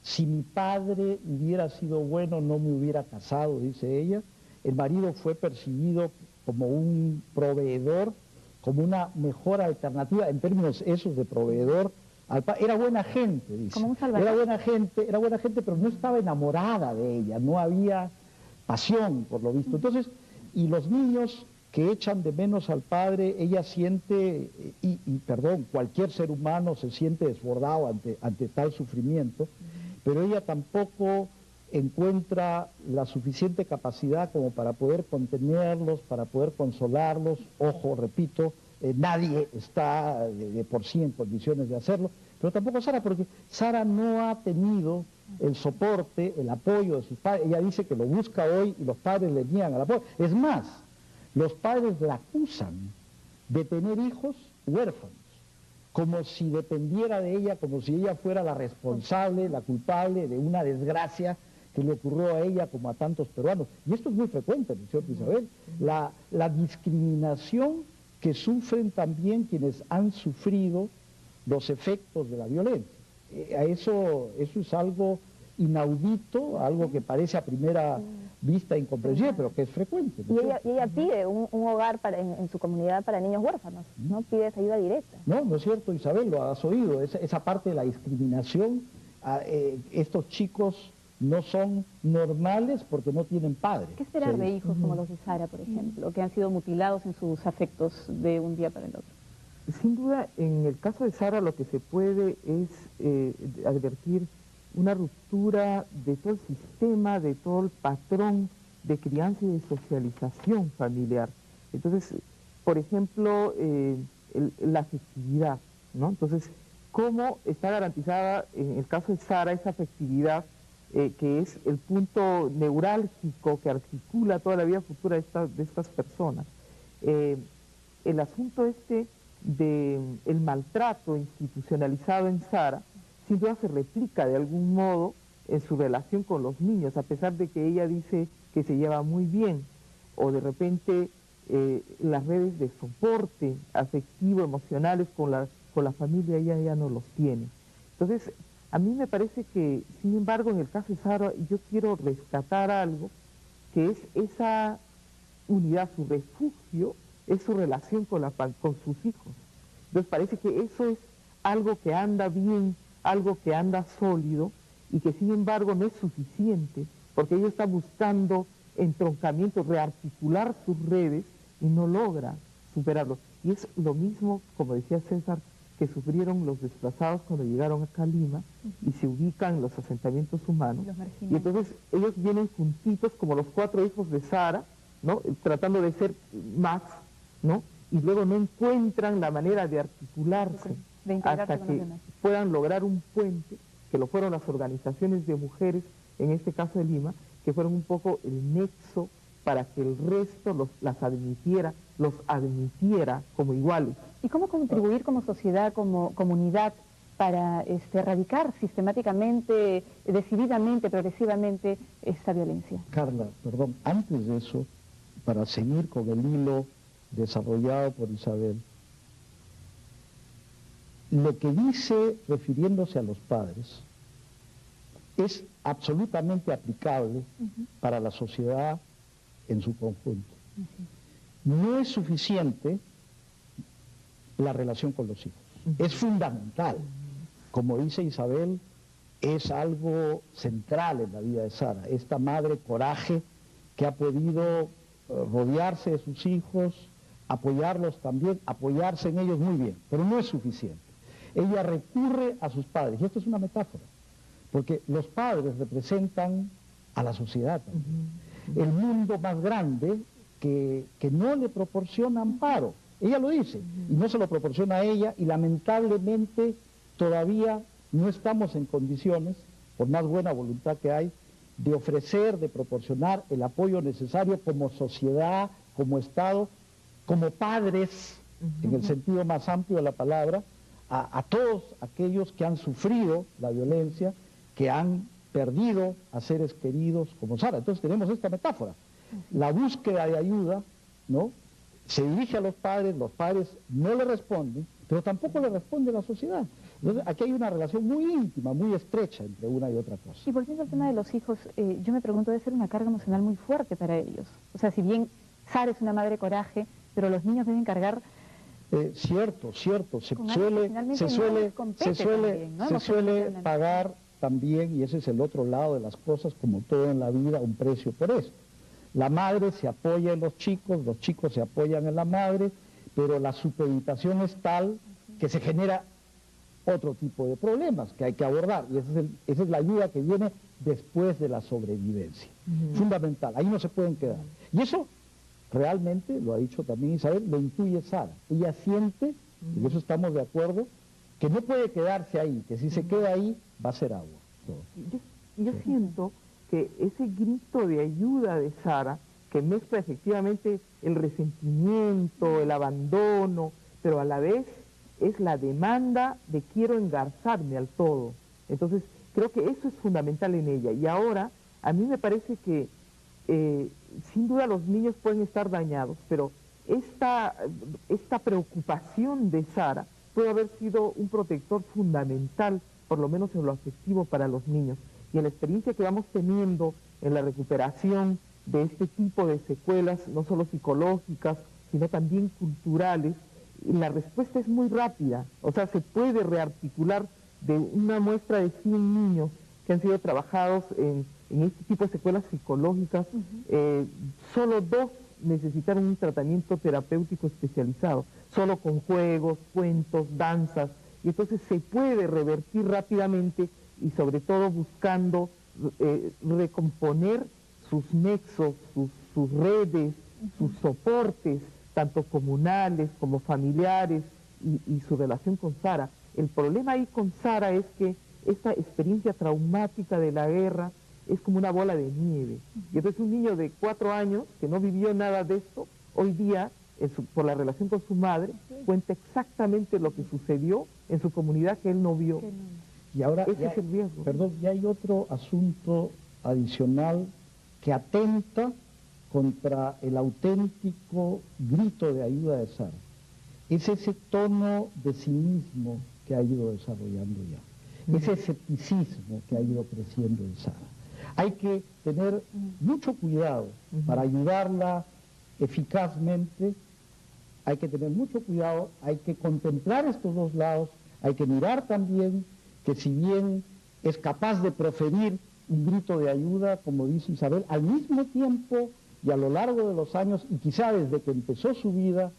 Si mi padre hubiera sido bueno, no me hubiera casado, dice ella. El marido fue percibido como un proveedor, como una mejor alternativa en términos esos de proveedor. Era buena gente, dice. Como un salvador. Era buena gente, pero no estaba enamorada de ella, no había pasión, por lo visto. Entonces, y los niños que echan de menos al padre, ella siente, cualquier ser humano se siente desbordado ante tal sufrimiento, pero ella tampoco encuentra la suficiente capacidad como para poder contenerlos, para poder consolarlos. Ojo, repito, nadie está de por sí en condiciones de hacerlo, pero tampoco Sara, porque Sara no ha tenido el soporte, el apoyo de sus padres. Ella dice que lo busca hoy y los padres le niegan el apoyo. Es más, los padres la acusan de tener hijos huérfanos, como si dependiera de ella, como si ella fuera la responsable, la culpable de una desgracia que le ocurrió a ella como a tantos peruanos. Y esto es muy frecuente, ¿no es cierto, Isabel? La discriminación que sufren también quienes han sufrido los efectos de la violencia. Eso es algo inaudito, algo que parece a primera vista incomprensible, pero que es frecuente, ¿no? Y ella pide un hogar en su comunidad para niños huérfanos, ¿no? Pide esa ayuda directa. No es cierto, Isabel, lo has oído, esa parte de la discriminación. Estos chicos no son normales porque no tienen padre. ¿Qué esperar de hijos como los de Sara, por ejemplo, que han sido mutilados en sus afectos de un día para el otro? Sin duda, en el caso de Sara lo que se puede es advertir una ruptura de todo el sistema, de todo el patrón de crianza y de socialización familiar. Entonces, por ejemplo, la afectividad, ¿no? Entonces, ¿cómo está garantizada en el caso de Sara esa afectividad que es el punto neurálgico que articula toda la vida futura de estas personas? El asunto del maltrato institucionalizado en Sara sin duda se replica de algún modo en su relación con los niños, a pesar de que ella dice que se lleva muy bien, o de repente las redes de soporte afectivo, emocionales con la familia ella ya no los tiene. Entonces, a mí me parece que, sin embargo, en el caso de Sara, yo quiero rescatar algo, que es esa unidad, su refugio, es su relación con sus hijos. Entonces parece que eso es algo que anda bien, algo que anda sólido, y que sin embargo no es suficiente, porque ella está buscando entroncamiento, rearticular sus redes, y no logra superarlo. Y es lo mismo, como decía César, que sufrieron los desplazados cuando llegaron acá a Lima y se ubican en los asentamientos humanos. Y entonces ellos vienen juntitos como los 4 hijos de Sara, ¿no? Tratando de ser más, ¿no? Y luego no encuentran la manera de articularse hasta que puedan lograr un puente que lo fueron las organizaciones de mujeres, en este caso de Lima, que fueron un poco el nexo para que el resto los admitiera como iguales. ¿Y cómo contribuir como sociedad, como comunidad, para erradicar sistemáticamente, decididamente, progresivamente esta violencia? Carla, perdón, antes de eso, para seguir con el hilo desarrollado por Isabel, lo que dice refiriéndose a los padres es absolutamente aplicable para la sociedad en su conjunto. No es suficiente la relación con los hijos, es fundamental. Como dice Isabel, es algo central en la vida de Sara, esta madre coraje que ha podido rodearse de sus hijos, apoyarlos también, apoyarse en ellos muy bien, pero no es suficiente. Ella recurre a sus padres, y esto es una metáfora, porque los padres representan a la sociedad también. El mundo más grande que no le proporciona amparo. Ella lo dice, y no se lo proporciona a ella, y lamentablemente todavía no estamos en condiciones, por más buena voluntad que hay, de ofrecer, de proporcionar el apoyo necesario como sociedad, como Estado, como padres, en el sentido más amplio de la palabra, a todos aquellos que han sufrido la violencia, que han perdido a seres queridos como Sara. Entonces tenemos esta metáfora. La búsqueda de ayuda, ¿no?, se dirige a los padres no le responden, pero tampoco le responde la sociedad. Entonces aquí hay una relación muy íntima, muy estrecha entre una y otra cosa. Y volviendo al tema de los hijos, yo me pregunto, debe ser una carga emocional muy fuerte para ellos. O sea, si bien Sara es una madre coraje, pero los niños deben cargar... Cierto, se suele pagar también, y ese es el otro lado de las cosas, como todo en la vida, un precio por esto. La madre se apoya en los chicos se apoyan en la madre, pero la supeditación es tal que se genera otro tipo de problemas que hay que abordar, y esa es la ayuda que viene después de la sobrevivencia. Fundamental, ahí no se pueden quedar. Y eso realmente, lo ha dicho también Isabel, lo intuye Sara. Ella siente, y eso estamos de acuerdo, que no puede quedarse ahí, que si se queda ahí va a ser agua. Yo siento que ese grito de ayuda de Sara, que mezcla efectivamente el resentimiento, el abandono, pero a la vez es la demanda de quiero engarzarme al todo. Entonces, creo que eso es fundamental en ella. Y ahora, a mí me parece que sin duda los niños pueden estar dañados, pero esta preocupación de Sara puede haber sido un protector fundamental, por lo menos en lo afectivo para los niños. Y en la experiencia que vamos teniendo en la recuperación de este tipo de secuelas, no solo psicológicas, sino también culturales, la respuesta es muy rápida. O sea, se puede rearticular de una muestra de 100 niños que han sido trabajados en este tipo de secuelas psicológicas, solo 2 necesitaron un tratamiento terapéutico especializado, solo con juegos, cuentos, danzas, y entonces se puede revertir rápidamente y sobre todo buscando recomponer sus nexos, sus redes, sus soportes, tanto comunales como familiares, y su relación con Sara. El problema ahí con Sara es que esta experiencia traumática de la guerra es como una bola de nieve. Y entonces un niño de 4 años que no vivió nada de esto, hoy día, por la relación con su madre, cuenta exactamente lo que sucedió en su comunidad que él no vio. Y ahora, ese es el riesgo. Perdón, ya hay otro asunto adicional que atenta contra el auténtico grito de ayuda de Sara. Es ese tono de cinismo que ha ido desarrollando ya, ese escepticismo que ha ido creciendo en Sara. Hay que tener mucho cuidado para ayudarla eficazmente, hay que tener mucho cuidado, hay que contemplar estos dos lados, hay que mirar también que si bien es capaz de proferir un grito de ayuda, como dice Isabel, al mismo tiempo y a lo largo de los años, y quizá desde que empezó su vida,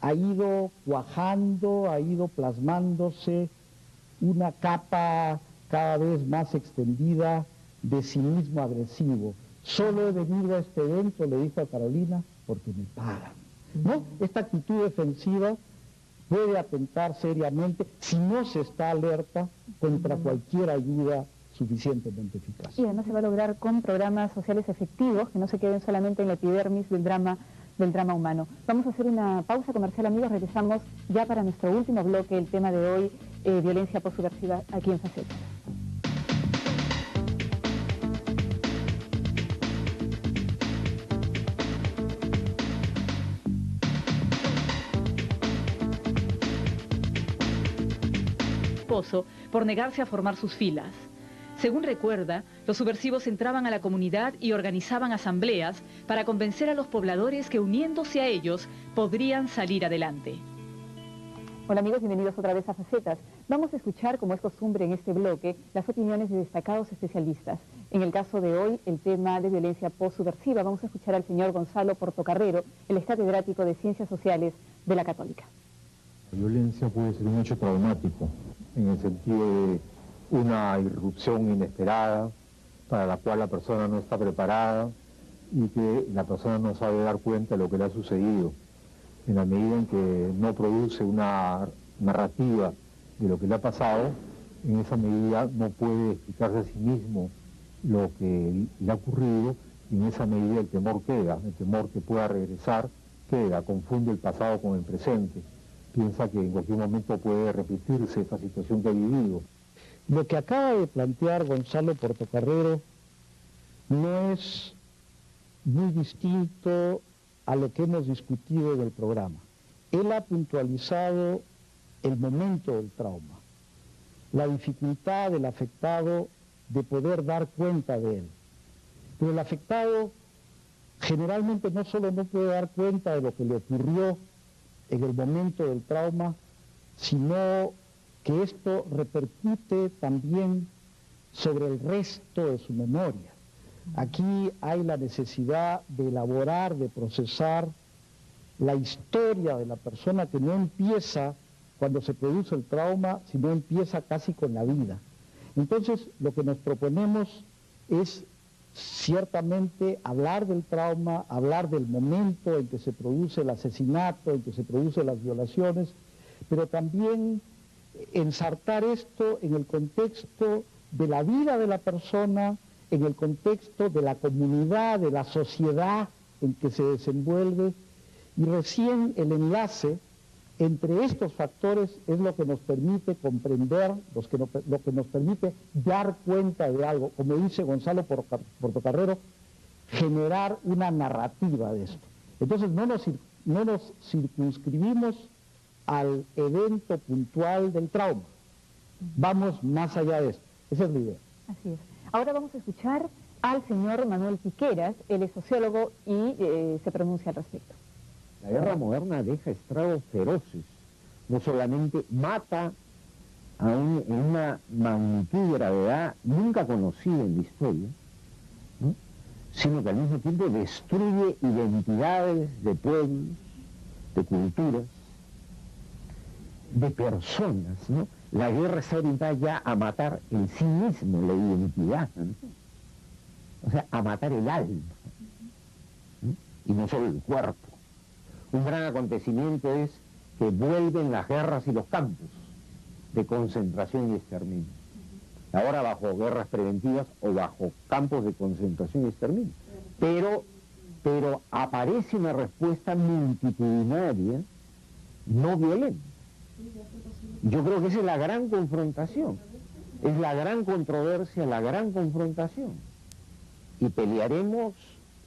ha ido cuajando, ha ido plasmándose una capa cada vez más extendida de cinismo agresivo. Solo he venido a este evento, le dijo a Carolina, porque me pagan, ¿no? Esta actitud defensiva puede atentar seriamente si no se está alerta contra cualquier ayuda suficientemente eficaz. Y además se va a lograr con programas sociales efectivos que no se queden solamente en la epidermis del drama humano. Vamos a hacer una pausa comercial, amigos. Regresamos ya para nuestro último bloque, el tema de hoy, violencia postsubversiva aquí en Facetas. Por negarse a formar sus filas. Según recuerda, los subversivos entraban a la comunidad y organizaban asambleas para convencer a los pobladores que uniéndose a ellos podrían salir adelante. Hola amigos, bienvenidos otra vez a Facetas. Vamos a escuchar, como es costumbre en este bloque, las opiniones de destacados especialistas. En el caso de hoy, el tema de violencia postsubversiva, vamos a escuchar al señor Gonzalo Portocarrero, el ex catedrático de Ciencias Sociales de la Católica. La violencia puede ser un hecho traumático, en el sentido de una irrupción inesperada para la cual la persona no está preparada y que la persona no sabe dar cuenta de lo que le ha sucedido. En la medida en que no produce una narrativa de lo que le ha pasado, en esa medida no puede explicarse a sí mismo lo que le ha ocurrido y en esa medida el temor queda, el temor que pueda regresar queda, confunde el pasado con el presente. Piensa que en cualquier momento puede repetirse esta situación que ha vivido. Lo que acaba de plantear Gonzalo Portocarrero no es muy distinto a lo que hemos discutido en el programa. Él ha puntualizado el momento del trauma, la dificultad del afectado de poder dar cuenta de él. Pero el afectado generalmente no solo no puede dar cuenta de lo que le ocurrió en el momento del trauma, sino que esto repercute también sobre el resto de su memoria. Aquí hay la necesidad de elaborar, de procesar la historia de la persona que no empieza cuando se produce el trauma, sino empieza casi con la vida. Entonces, lo que nos proponemos es ciertamente hablar del trauma, hablar del momento en que se produce el asesinato, en que se producen las violaciones, pero también ensartar esto en el contexto de la vida de la persona, en el contexto de la comunidad, de la sociedad en que se desenvuelve, y recién el enlace entre estos factores es lo que nos permite comprender, lo que nos permite dar cuenta de algo, como dice Gonzalo Portocarrero, generar una narrativa de esto. Entonces no nos circunscribimos al evento puntual del trauma, vamos más allá de esto, esa es la idea. Así es. Ahora vamos a escuchar al señor Manuel Piqueras, él es sociólogo y se pronuncia al respecto. La guerra moderna deja estragos feroces, no solamente mata en una magnitud y gravedad nunca conocida en la historia, ¿no?, sino que al mismo tiempo destruye identidades de pueblos, de culturas, de personas, ¿no? La guerra está orientada ya a matar en sí mismo la identidad, ¿no? O sea, a matar el alma, ¿no?, y no solo el cuerpo. Un gran acontecimiento es que vuelven las guerras y los campos de concentración y exterminio. Ahora bajo guerras preventivas o bajo campos de concentración y exterminio. Pero aparece una respuesta multitudinaria no violenta. Yo creo que esa es la gran confrontación, es la gran controversia, la gran confrontación. Y pelearemos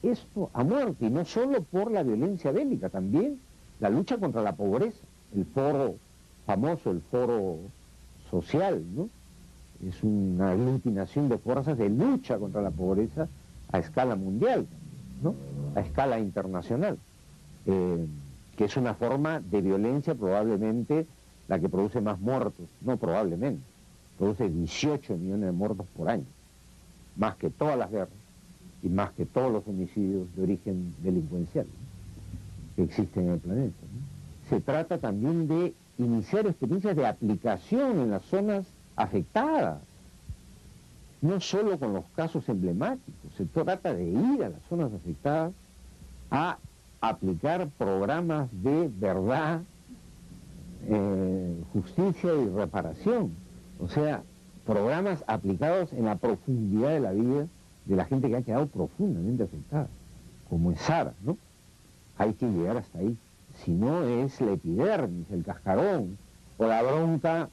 esto a muerte, y no solo por la violencia bélica, también la lucha contra la pobreza, el foro famoso, el foro social, ¿no? Es una aglutinación de fuerzas de lucha contra la pobreza a escala mundial, ¿no?, a escala internacional, que es una forma de violencia probablemente la que produce más muertos, no probablemente, produce 18 millones de muertos por año, más que todas las guerras y más que todos los homicidios de origen delincuencial, ¿no?, que existen en el planeta, ¿no? Se trata también de iniciar experiencias de aplicación en las zonas afectadas, no solo con los casos emblemáticos, se trata de ir a las zonas afectadas a aplicar programas de verdad, justicia y reparación. O sea, programas aplicados en la profundidad de la vida de la gente que ha quedado profundamente afectada, como es Sara, ¿no? Hay que llegar hasta ahí. Si no, es la epidermis, el cascarón, o la bronca,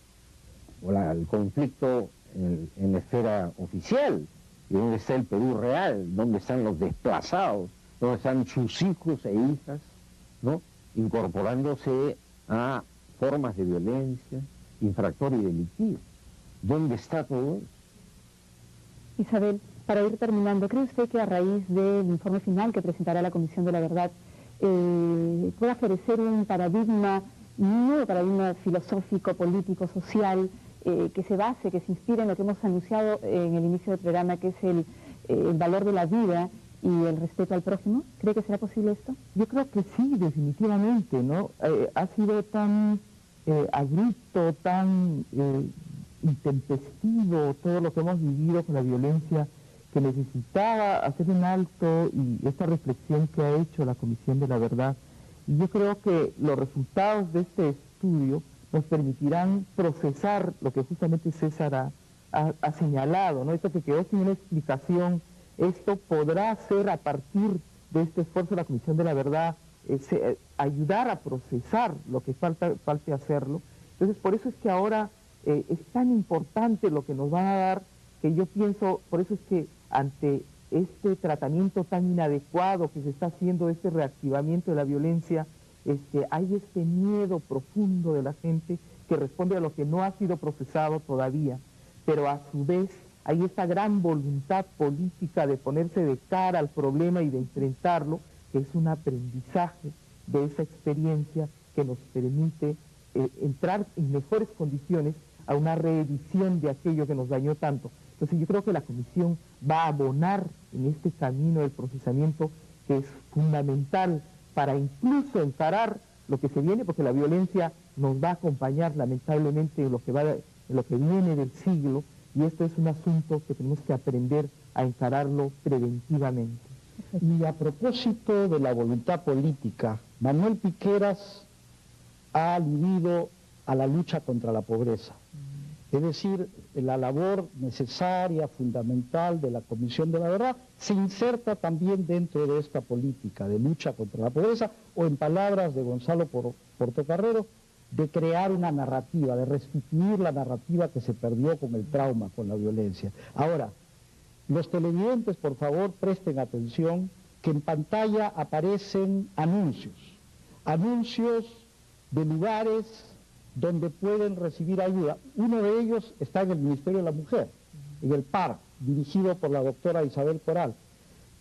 o el conflicto en la esfera oficial. ¿Y dónde está el Perú real? ¿Dónde están los desplazados? ¿Dónde están sus hijos e hijas, ¿no? Incorporándose a formas de violencia infractora y delictiva? ¿Dónde está todo eso? Isabel, para ir terminando, ¿cree usted que a raíz del informe final que presentará la Comisión de la Verdad pueda florecer un paradigma, un nuevo paradigma filosófico, político, social, que se base, que se inspire en lo que hemos anunciado en el inicio del programa, que es el valor de la vida y el respeto al prójimo? ¿Cree que será posible esto? Yo creo que sí, definitivamente, ¿no? Ha sido tan abrupto, tan intempestivo todo lo que hemos vivido con la violencia, que necesitaba hacer un alto y esta reflexión que ha hecho la Comisión de la Verdad. Y yo creo que los resultados de este estudio nos permitirán procesar lo que justamente César ha señalado, ¿no? Esto que quedó sin una explicación, esto podrá ser a partir de este esfuerzo de la Comisión de la Verdad, ayudar a procesar lo que falte hacerlo. Entonces, por eso es que ahora es tan importante lo que nos van a dar, que yo pienso, por eso es que ante este tratamiento tan inadecuado que se está haciendo, este reactivamiento de la violencia, hay este miedo profundo de la gente que responde a lo que no ha sido procesado todavía, pero a su vez hay esta gran voluntad política de ponerse de cara al problema y de enfrentarlo, que es un aprendizaje de esa experiencia que nos permite entrar en mejores condiciones a una reedición de aquello que nos dañó tanto. Entonces yo creo que la Comisión va a abonar en este camino del procesamiento, que es fundamental para incluso encarar lo que se viene, porque la violencia nos va a acompañar lamentablemente en lo que viene del siglo, y esto es un asunto que tenemos que aprender a encararlo preventivamente. Y a propósito de la voluntad política, Manuel Piqueras ha aludido a la lucha contra la pobreza. Es decir, la labor necesaria, fundamental de la Comisión de la Verdad se inserta también dentro de esta política de lucha contra la pobreza, o en palabras de Gonzalo Portocarrero, de crear una narrativa, de restituir la narrativa que se perdió con el trauma, con la violencia. Ahora, los televidentes, por favor, presten atención, que en pantalla aparecen anuncios de lugares donde pueden recibir ayuda. Uno de ellos está en el Ministerio de la Mujer, en el PAR, dirigido por la doctora Isabel Coral.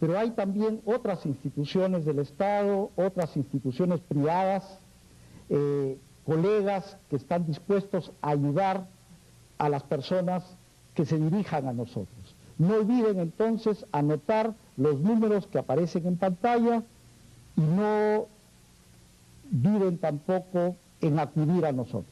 Pero hay también otras instituciones del Estado, otras instituciones privadas, colegas que están dispuestos a ayudar a las personas que se dirijan a nosotros. No olviden entonces anotar los números que aparecen en pantalla y no duden tampoco en acudir a nosotros.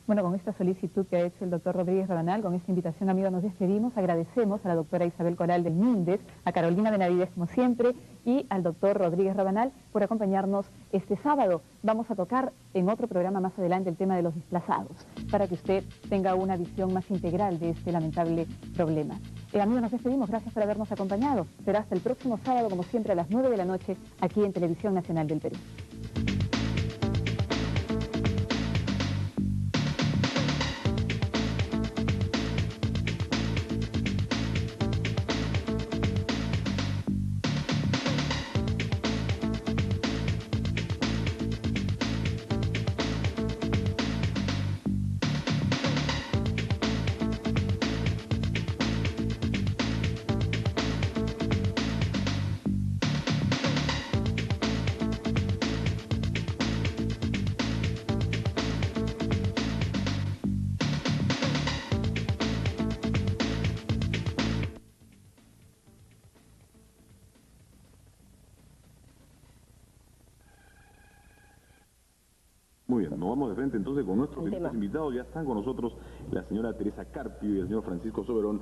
Bueno, con esta solicitud que ha hecho el doctor Rodríguez Rabanal, con esta invitación, amigos, nos despedimos. Agradecemos a la doctora Isabel Coral del MINDES, a Carolina Benavides, como siempre, y al doctor Rodríguez Rabanal por acompañarnos este sábado. Vamos a tocar en otro programa más adelante el tema de los desplazados, para que usted tenga una visión más integral de este lamentable problema. Amigos, nos despedimos. Gracias por habernos acompañado. Será hasta el próximo sábado, como siempre, a las 9 de la noche, aquí en Televisión Nacional del Perú. Muy bien, nos vamos de frente entonces con nuestros invitados. Ya están con nosotros la señora Teresa Carpio y el señor Francisco Soberón.